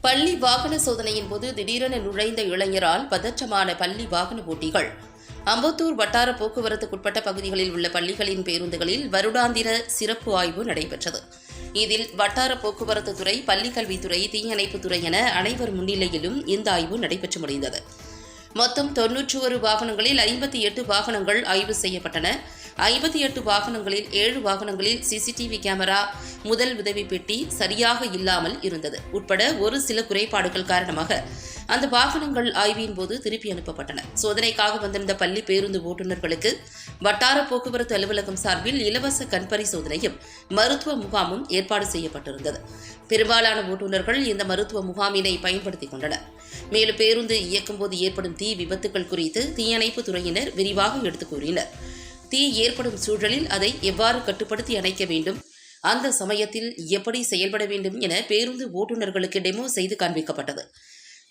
பள்ளி வாகன சோதனையின் போது திடீரென நுழைந்த இளைஞரால் பதற்றமான பள்ளி வாகன ஓட்டிகள். அம்பத்தூர் வட்டார போக்குவரத்துக்குட்பட்ட பகுதிகளில் உள்ள பள்ளிகளின் பேருந்துகளில் வருடாந்திர சிறப்பு ஆய்வு நடைபெற்றது. இதில் வட்டார போக்குவரத்து துறை, பள்ளிக்கல்வித்துறை, தீயணைப்புத்துறை என அனைவர் முன்னிலையிலும் இந்த ஆய்வு நடைபெற்று முடிந்தது. மொத்தம் 91 வாகனங்களில் 58 வாகனங்கள் ஆய்வு செய்யப்பட்டன. 58 வாகனங்களில் 7 வாகனங்களில் சிசிடிவி கேமரா, முதல் உதவி பெட்டி சரியாக இல்லாமல் இருந்தது உட்பட ஒரு சில குறைபாடுகள் காரணமாக அந்த வாகனங்கள் ஆய்வின் போது திருப்பி அனுப்பப்பட்டன. சோதனைக்காக வந்திருந்த பள்ளி பேருந்து ஓட்டுநர்களுக்கு வட்டார போக்குவரத்து அலுவலகம் சார்பில் இலவச கண் பரிசோதனையும் மருத்துவ முகாமும் ஏற்பாடு செய்யப்பட்டிருந்தது. பெரும்பாலான ஓட்டுநர்கள் இந்த மருத்துவ முகாமினை பயன்படுத்திக் கொண்டனர். மேலும் பேருந்து இயக்கும் போது ஏற்படும் தீ விபத்துகள் குறித்து தீயணைப்பு துறையினர் விரிவாக எடுத்துக் கூறினர். தீ ஏற்படும் சூழலில் அதை எவ்வாறு கட்டுப்படுத்தி அணைக்க வேண்டும், அந்த சமயத்தில் எப்படி செயல்பட வேண்டும் என பேருந்து ஓட்டுநர்களுக்கு டெமோ செய்து காண்பிக்கப்பட்டது.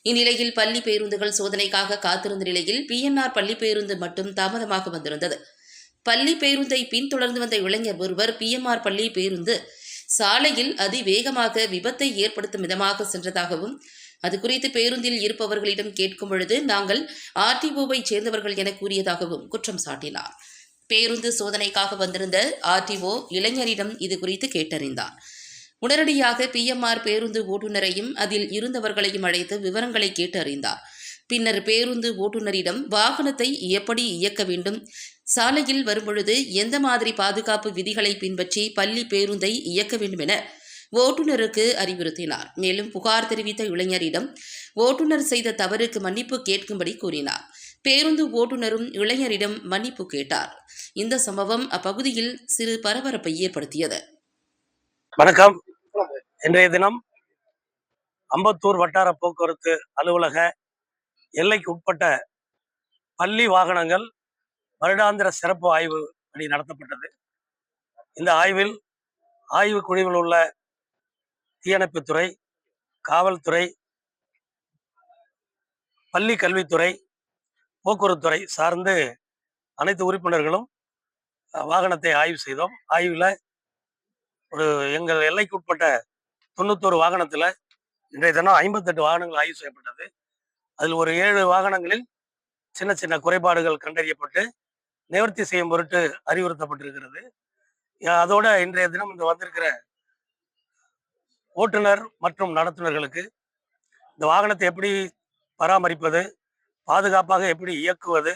இந்நிலையில் பள்ளி பேருந்துகள் சோதனைக்காக காத்திருந்த நிலையில் PNR பள்ளி பேருந்து மட்டும் தாமதமாக வந்திருந்தது. பள்ளி பேருந்தை பின்தொடர்ந்து வந்த இளைஞர் ஒருவர் PMR பள்ளி பேருந்து சாலையில் அதிவேகமாக விபத்தை ஏற்படுத்தும் விதமாக சென்றதாகவும், அது குறித்து பேருந்தில் இருப்பவர்களிடம் கேட்கும் பொழுது நாங்கள் RTOவை சேர்ந்தவர்கள் என கூறியதாகவும் குற்றம் சாட்டினார். பேருந்து சோதனைக்காக வந்திருந்த RTO இளைஞரிடம் இது குறித்து கேட்டறிந்தார். உடனடியாக PMR பேருந்து ஓட்டுநரையும் அதில் இருந்தவர்களையும் அழைத்து விவரங்களை கேட்டு அறிந்தார். பின்னர் பேருந்து ஓட்டுநரிடம் வாகனத்தை எப்படி இயக்க வேண்டும், சாலையில் வரும்பொழுது எந்த மாதிரி பாதுகாப்பு விதிகளை பின்பற்றி பள்ளி பேருந்தை இயக்க வேண்டும் என ஓட்டுநருக்கு அறிவுறுத்தினார். மேலும் புகார் தெரிவித்த இளைஞரிடம் ஓட்டுநர் செய்த தவறுக்கு மன்னிப்பு கேட்கும்படி கூறினார். பேருந்து ஓட்டுநரும் இளைஞரிடம் மன்னிப்பு கேட்டார். இந்த சம்பவம் அப்பகுதியில் சிறு பரபரப்பை ஏற்படுத்தியது. வணக்கம். இன்றைய தினம் அம்பத்தூர் வட்டார போக்குவரத்து அலுவலக எல்லைக்கு உட்பட்ட பள்ளி வாகனங்கள் வருடாந்திர சிறப்பு ஆய்வு பணி நடத்தப்பட்டது. இந்த ஆய்வில் ஆய்வு குழுவில் உள்ள தீயணைப்புத்துறை, காவல்துறை, பள்ளி கல்வித்துறை, போக்குவரத்துறை சார்ந்து அனைத்து உறுப்பினர்களும் வாகனத்தை ஆய்வு செய்தோம். ஆய்வில் எங்கள் எல்லைக்கு உட்பட்ட 91 வாகனத்தில் இன்றைய தினம் 58 வாகனங்கள் ஆய்வு செய்யப்பட்டது. அதில் ஒரு 7 வாகனங்களில் சின்ன சின்ன குறைபாடுகள் கண்டறியப்பட்டு நிவர்த்தி செய்யும் பொருட்டு அறிவுறுத்தப்பட்டிருக்கிறது. அதோட இன்றைய தினம் இந்த வந்திருக்கிற ஓட்டுநர் மற்றும் நடத்துனர்களுக்கு இந்த வாகனத்தை எப்படி பராமரிப்பது, பாதுகாப்பாக எப்படி இயக்குவது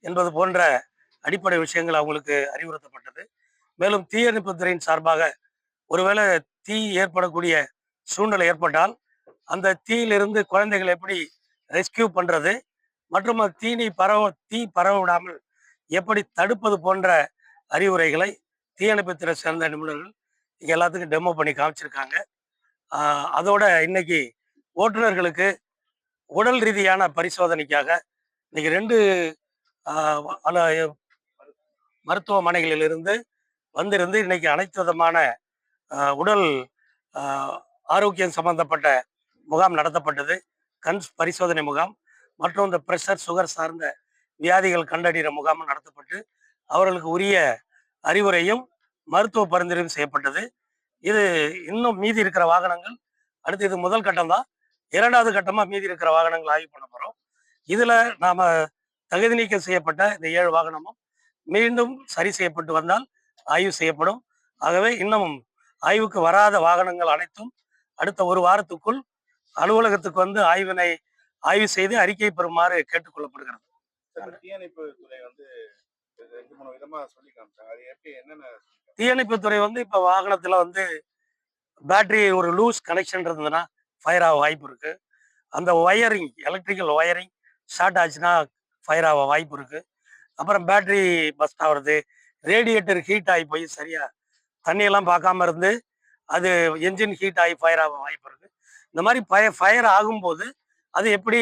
என்பது போன்ற அடிப்படை விஷயங்கள் அவங்களுக்கு அறிவுறுத்தப்பட்டது. மேலும் தீயணைப்புத்துறையின் சார்பாக ஒருவேளை தீ ஏற்படக்கூடிய சூழ்நிலை ஏற்பட்டால் அந்த தீயிலிருந்து குழந்தைகளை எப்படி ரெஸ்கியூ பண்றது மற்றும் தீ பரவ விடாமல் எப்படி தடுப்பது போன்ற அறிவுரைகளை தீயணைப்புத்துறை சேர்ந்த நிபுணர்கள் இங்க எல்லாத்துக்கும் டெமோ பண்ணி காமிச்சிருக்காங்க. அதோட இன்னைக்கு ஓட்டுநர்களுக்கு உடல் ரீதியான பரிசோதனைக்காக இன்னைக்கு 2 மருத்துவமனைகளிலிருந்து வந்திருந்து இன்னைக்கு அனைத்து விதமான உடல் ஆரோக்கியம் சம்பந்தப்பட்ட முகாம் நடத்தப்பட்டது. கண் பரிசோதனை முகாம் மற்றும் இந்த பிரஷர், சுகர் சார்ந்த வியாதிகள் கண்டறிகிற முகாமும் நடத்தப்பட்டு அவர்களுக்கு உரிய அறிவுரையும் மருத்துவ பரிந்துரையும் செய்யப்பட்டது. இது இன்னும் மீதி இருக்கிற வாகனங்கள் அடுத்து, இது முதல் கட்டம் தான். 2வது கட்டமாக மீதி இருக்கிற வாகனங்கள் ஆய்வு பண்ண போகிறோம். இதில் நாம் தகுதி நீக்கம் செய்யப்பட்ட இந்த 7 வாகனமும் மீண்டும் சரி செய்யப்பட்டு வந்தால் ஆய்வு செய்யப்படும். ஆகவே இன்னும் ஆய்வுக்கு வராத வாகனங்கள் அனைத்தும் அடுத்த ஒரு வாரத்துக்குள் அலுவலகத்துக்கு வந்து ஆய்வு செய்து அறிக்கை பெறுமாறு கேட்டுக்கொள்ளப்படுகிறது. தீயணைப்புத்துறை வந்து இப்ப வாகனத்துல வந்து பேட்டரி ஒரு லூஸ் கனெக்ஷன் இருந்ததுன்னா ஃபயர் ஆக வாய்ப்பு இருக்கு. அந்த ஒயரிங், எலக்ட்ரிக்கல் ஒயரிங் ஷார்ட் ஆச்சுன்னா ஃபயர் ஆக வாய்ப்பு இருக்கு. அப்புறம் பேட்டரி பஸ்ட் ஆகுறது, ரேடியேட்டர் ஹீட் ஆகி போய் சரியா தண்ணியெல்லாம் பார்க்காம இருந்து அது என்ஜின் ஹீட் ஆகி ஃபயர் ஆக வாய்ப்பு இருக்கு. இந்த மாதிரி ஃபயர் ஆகும்போது அது எப்படி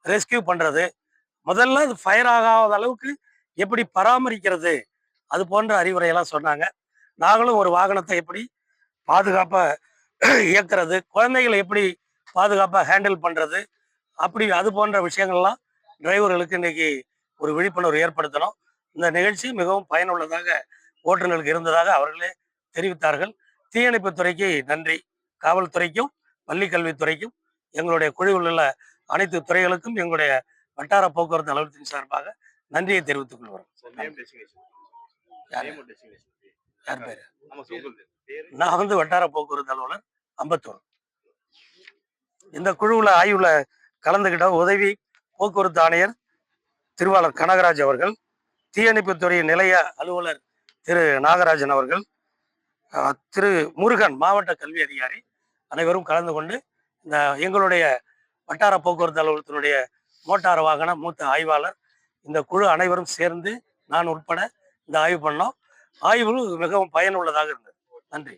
ரெஸ்கியூ பண்றது, முதல்ல அது ஃபயர் ஆகாத அளவுக்கு எப்படி பராமரிக்கிறது, அது போன்ற அறிவுரையெல்லாம் சொன்னாங்க. நாங்களும் ஒரு வாகனத்தை எப்படி பாதுகாப்பாக இயக்கிறது, குழந்தைகளை எப்படி பாதுகாப்பாக ஹேண்டில் பண்றது, அப்படி அது போன்ற விஷயங்கள்லாம் டிரைவர்களுக்கு இன்னைக்கு ஒரு விழிப்புணர்வு ஏற்படுத்தணும். இந்த நிகழ்ச்சி மிகவும் பயனுள்ளதாக ஓட்டுநர்களுக்கு இருந்ததாக அவர்களே தெரிவித்தார்கள். தீயணைப்புத்துறைக்கு நன்றி, காவல்துறைக்கும் பள்ளி கல்வித்துறைக்கும் எங்களுடைய குழுவில் உள்ள அனைத்து துறைகளுக்கும் எங்களுடைய வட்டார போக்குவரத்து அலுவலகத்தின் சார்பாக நன்றியை தெரிவித்துக் கொள்கிறோம். யார் பேரு? நான் வந்து வட்டார போக்குவரத்து அலுவலர் அம்பத்தூர். இந்த குழுவில் ஆய்வுல கலந்துகிட்ட உதவி போக்குவரத்து ஆணையர் திருவாளர் கனகராஜ் அவர்கள், தீயணைப்புத்துறை நிலைய அலுவலர் திரு நாகராஜன் அவர்கள், திரு முருகன் மாவட்ட கல்வி அதிகாரி அனைவரும் கலந்து கொண்டு இந்த எங்களுடைய வட்டார போக்குவரத்து அலுவலகத்தினுடைய மோட்டார் வாகன மூத்த ஆய்வாளர் இந்த குழு அனைவரும் சேர்ந்து நான் உட்பட இந்த ஆய்வு பண்ணோம். ஆய்வு மிகவும் பயனுள்ளதாக இருந்தது. நன்றி.